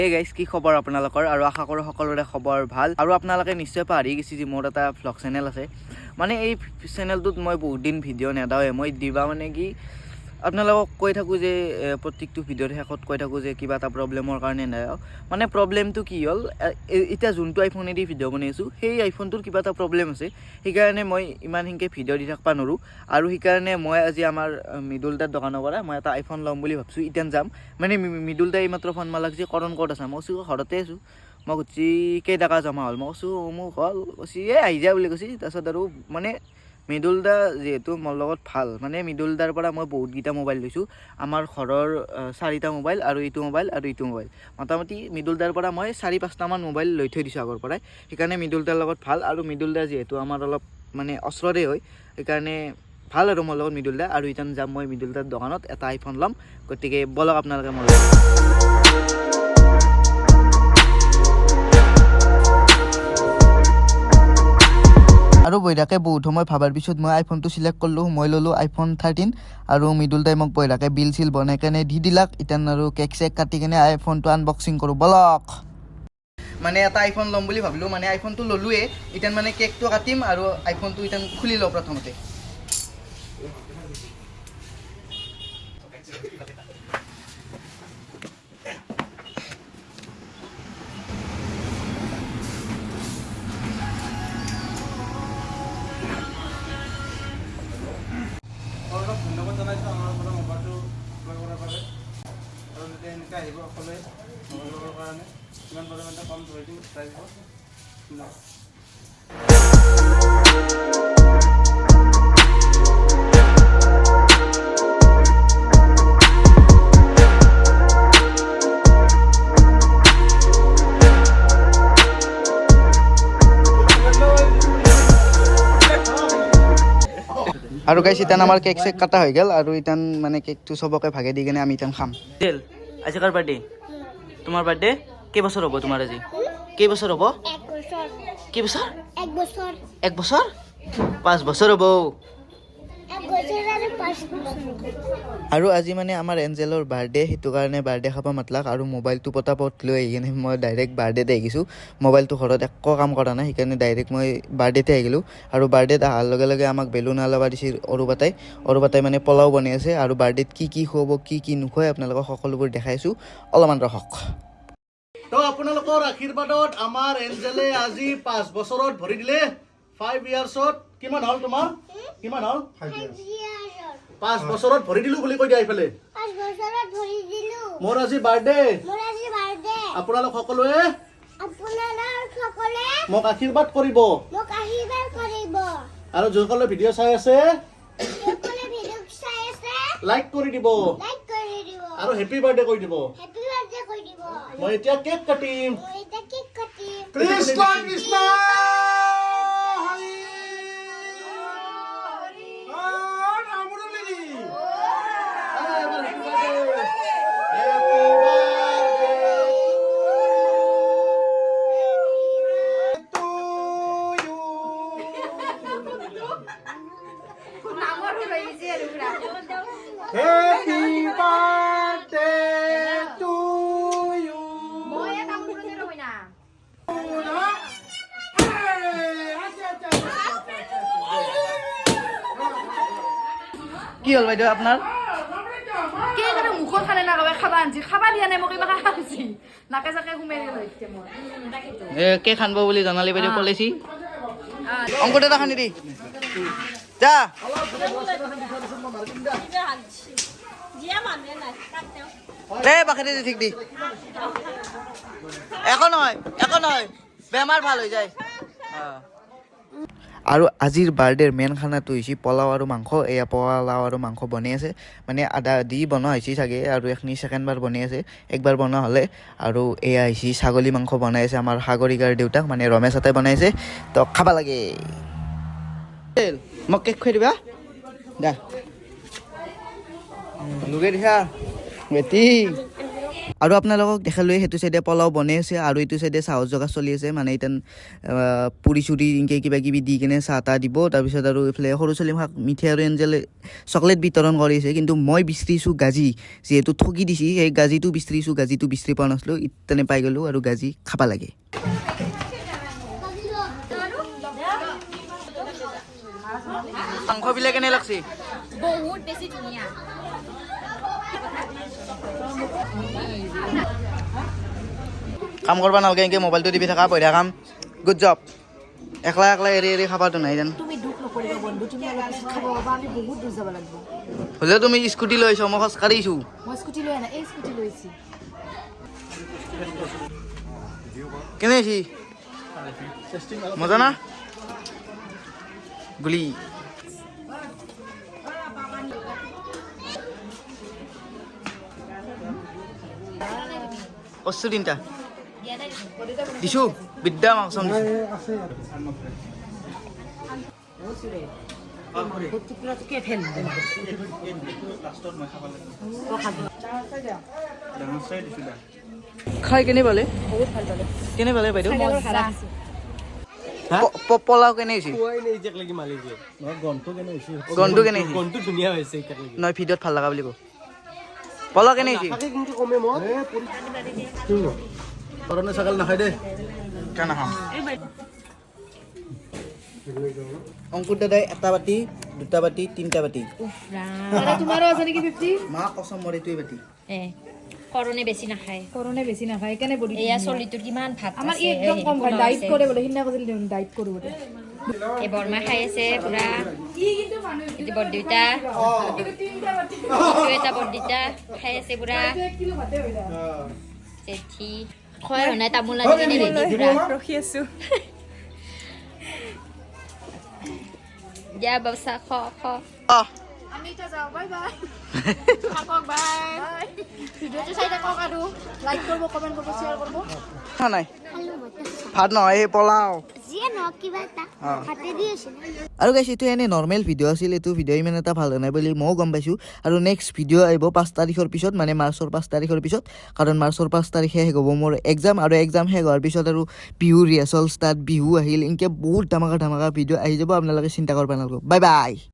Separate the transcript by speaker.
Speaker 1: Hey guys, কি খবৰ আপোনালোকৰ আৰু আশা কৰোঁ সকলোৰে খবৰ ভাল আৰু আপোনালোকে নিশ্চয় পাহৰি গৈছে যে মোৰ এটা ভ্লগ চেনেল আছে মানে এই চেনেলটোত মই বহুত দিন ভিডিঅ' নেদাওৱে মই দিবা মানে কি আপোনালোকক কৈ থাকোঁ যে প্ৰত্যেকটো ভিডিঅ'ৰ শেষত কৈ থাকোঁ যে কিবা এটা প্ৰব্লেমৰ কাৰণে নেদাও মানে প্ৰব্লেমটো কি হ'ল এতিয়া যোনটো আইফোনেদি ভিডিঅ' বনাইছোঁ সেই আইফোনটোৰ কিবা এটা প্ৰব্লেম আছে সেইকাৰণে মই ইমান হিংকে ভিডিঅ' দি থাকিব নোৱাৰোঁ আৰু সেইকাৰণে মই আজি আমাৰ মৃদুল দাৰ দোকানৰ পৰা মই এটা আইফোন ল'ম বুলি ভাবিছোঁ এতিয়া যাম মানে মৃদুল দাই এইমাত্ৰ ফোন মালাক যে কৰণ ক'ত আছে মই কৈছোঁ ঘৰতে আছোঁ মই সুধছি কেইটকা জমা হ'ল মই কৈছোঁ মোক হ'ল কৈছি আহি যা বুলি কৈছি তাৰপিছত আৰু মানে মৃদুল দা যেহেতু মোৰ লগত ভাল মানে মৃদুল দাৰ পৰা মই বহুতকেইটা মোবাইল লৈছোঁ আমাৰ ঘৰৰ 4টা মোবাইল আৰু এইটো মোবাইল মোটামুটি মৃদুল দাৰ পৰা মই 4-5টামান মোবাইল লৈ থৈ দিছোঁ আগৰ পৰাই সেইকাৰণে মৃদুল দাৰ লগত ভাল আৰু মৃদুল দা যেহেতু আমাৰ অলপ মানে ওচৰৰে হয় সেইকাৰণে ভাল আৰু মোৰ লগত মৃদুল দা আৰু এতিয়া যাম মই মৃদুল দাৰ দোকানত এটা আইফোন ল'ম গতিকে বলক আপোনালোকে মোৰ লগত আৰু বৈৰাকে বহুত সময় ভাবাৰ পিছত মই আইফোনটো চিলেক্ট কৰিলোঁ মই ল'লোঁ iPhone 13 আৰু মৃদুল দাই মোক বৈৰাকে বিল চিল বনাই কেনে দি দিলাক এতিয়া আৰু কেক চেক কাটি কেনে আইফোনটো আনবক্সিং কৰোঁ বলক মানে এটা আইফোন ল'ম বুলি ভাবিলোঁ মানে আইফোনটো ল'লোৱে এতিয়া মানে কেকটো কাটিম আৰু আইফোনটো এতিয়া খুলি লওঁ প্ৰথমতে
Speaker 2: ধন্যবাদ জনাইছোঁ আমাৰ পৰা মোবাইলটো ক্ৰয় কৰাৰ বাবে আৰু যেতিয়া এনেকৈ আহিব সকলোৱে মোবাইলৰ কাৰণে কিমান পৰিমাণে কম ধৰি দিওঁ চাই দিব
Speaker 1: আৰু গাইছ ইতান আমাৰ কেক চেক কাটা হৈ গ'ল আৰু ইতান মানে কেকটো চবকে ভাগে দি কেনে আমি ইতান খাম আজি কাৰ বাৰ্থডে তোমাৰ বাৰ্থডে কেইবছৰ হ'ব তোমাৰ আজি কেইবছৰ হ'ব কেইবছৰ 1 বছৰ 5 বছৰ হ'ব আৰু আজি মানে আমাৰ এঞ্জেলৰ বাৰ্থডে সেইটো কাৰণে বাৰ্থডে খাব মাতলাক আৰু মোবাইলটো পটাপট লৈ আহি কিনে মই ডাইৰেক্ট বাৰ্থডেতে আহি গৈছোঁ মোবাইলটো ঘৰত একো কাম কৰা নাই সেইকাৰণে ডাইৰেক্ট মই বাৰ্থডেতে আহি গ'লোঁ আৰু বাৰ্থডেত অহাৰ লগে লগে আমাক বেলুন আলাবা দিছে অৰুবাতাই মানে পোলাও বনাই আছে আৰু বাৰ্থডেত কি কি খুৱাব কি কি নোখোৱাই আপোনালোকক সকলোবোৰ দেখাইছোঁ অলপমান ৰখক তো আপোনালোকৰ আশীৰ্বাদত আমাৰ এঞ্জেলে আজি 5 বছৰত ভৰি দিলে 5 ইয়াৰ্ছত কিমান হ'ল তোমাৰ কিমান হ'ল 5 বছৰত ভৰি দিলোঁ বুলি কৈ দিয়া এইফালে 5 বছৰত ভৰি দিলোঁ মোৰ আজি বাৰ্থডে আপোনালোক সকলোৱে মোক আশীৰ্বাদ কৰিব আৰু যিসকলে ভিডিঅ' চাই আছে লাইক কৰি দিব আৰু হেপী বাৰ্থডে কৈ দিব মই এতিয়া কেক কাটিম Krishna Krishna Happy birthday to you. কি হ'ল বাইদেউ আপোনাৰ
Speaker 3: কে কৰে মুখৰ খালে না খাবা আনছি খাবা দিয়া নাই মোক ইমান খাইছি নাকে জাকে ঘুমাই গেল এতিয়া মই
Speaker 1: কে খানব বুলি জানালি বাইদেউ কলেছি অংকুৰ এটা খানি দি যা বাকেটে ঠিক দি একো নহয় বেমাৰ ভাল হৈ যায় আৰু আজিৰ বাৰ্থডেৰ মেইন খানাটো হৈছে পোলাও আৰু মাংস এয়া পোলাও আৰু মাংস বনাই আছে মানে আদা দি বনোৱা হৈছে চাগে আৰু এইখিনি ছেকেণ্ডবাৰ বনাই আছে একবাৰ বনোৱা হ'লে আৰু এয়া হৈছে ছাগলী মাংস বনাই আছে আমাৰ সাগৰিকাৰ দেউতাক মানে ৰমেশ হাতে বনাইছে তো খাব লাগে মোক কেক খুৱাই দিবা দা লুগে দিছা বেটি আৰু আপোনালোকক দেখালোৱে সেইটো চাইডে পোলাও বনাই আছে আৰু এইটো চাইডে চাহৰ জগা চলি আছে মানে ইতেন পুৰি চুৰি এনেকৈ কিবা কিবি দি কিনে চাহ তাহ দিব তাৰপিছত আৰু এইফালে সৰু ছোৱালীমাক মিঠাই আৰু এঞ্জেলে চকলেট বিতৰণ কৰিছে কিন্তু মই বিচাৰিছোঁ গাজি যিহেতু ঠগি দিছি সেই গাজিটো বিচাৰিছোঁ গাজিটো বিচাৰি পোৱা নাছিলোঁ ইতেনে পাই গ'লোঁ আৰু গাজি খাব লাগে মাংসবিলাক কেনে লাগছে
Speaker 3: বহুত বেছি ধুনীয়া
Speaker 1: কাম কৰিব নালাগে এনেকৈ মোবাইলটো টিপি থকা পঢ়ি কাম গুড জব একলা একলা এৰি এৰি খাবাতো নাই যেন
Speaker 3: তুমি দুখ নকৰিবা বন্ধু তুমি অলপ পিছত খাব পাবা আমি বহুত দূৰ যাব লাগিব
Speaker 1: হ'লেও তুমি স্কুটি লৈ আহিছ মই খোজ কাঢ়িছোঁ
Speaker 3: মই স্কুটি লৈ আনা এই স্কুটি লৈছি
Speaker 1: কেনে আহিছি মজা না গুলি কচু তিনিটা দিছোঁ বিদ্যা মাংসম দিছোঁ খাই কেনে পালে কেনে পালে বাইদেউ পোলাও কেনে হৈছে গন্ধটো কেনে হৈছে নহয় ভিডিঅ'ত ভাল লগা বুলি কওঁ পোলাও কেনে হৈছে
Speaker 2: ছাগল নাখায় দেই
Speaker 1: অংকুৰ দাদাই এটা বাতি দুটা বাতি তিনিটা বাতি
Speaker 3: তোমাৰো আছে নেকি 50
Speaker 1: মা কচম মোৰ এইটোৱে বাতি
Speaker 4: কৰনে বেছি নাখায়
Speaker 3: কৰনে বেছি নাখায় কেনে বডি
Speaker 4: এয়া চলিটোৰ কিমান ভাত
Speaker 3: আমাৰ
Speaker 4: আছে
Speaker 3: ই একদম কম খায় ডাইট কৰে বোলে সিদিনা কৈছিল ডাইট কৰো বোলে
Speaker 4: এই বৰমা খাই আছে পুৰা এইটো বৰদেউতা এইটো এটা বৰদেউতা খাই আছে পুৰা জেঠি খোৱাই হোৱা নাই তামোল আনি কিনে ৰেডি পুৰা
Speaker 3: ৰখি আছো
Speaker 4: দিয়া বাবছা খ
Speaker 3: আমি এতিয়া যাওঁ বাই বাই থাকক বাই ভিডিঅ'টো চাই থাকক আৰু লাইক কৰিব কমেণ্ট কৰিব শ্বেয়াৰ কৰিব
Speaker 1: নাই ভাত নহয় সেই পোলাও আৰু গাইছ এইটো এনে নৰ্মেল ভিডিঅ' আছিল এইটো ভিডিঅ' ইমান এটা ভাল নাই বুলি ময়ো গম পাইছোঁ আৰু নেক্সট ভিডিঅ' আহিব 5 তাৰিখৰ পিছত মানে মাৰ্চৰ 5 তাৰিখৰ পিছত কাৰণ মাৰ্চৰ 5 তাৰিখে শেষ হ'ব মোৰ এক্সাম আৰু এক্সাম শেষ হোৱাৰ পিছত আৰু বিহু ৰিহাৰ্চল ষ্টাৰ্ট বিহু আহিল এনেকৈ বহুত ধামাকা ভিডিঅ' আহি যাব আপোনালোকে চিন্তা কৰিব নালাগে বাই বাই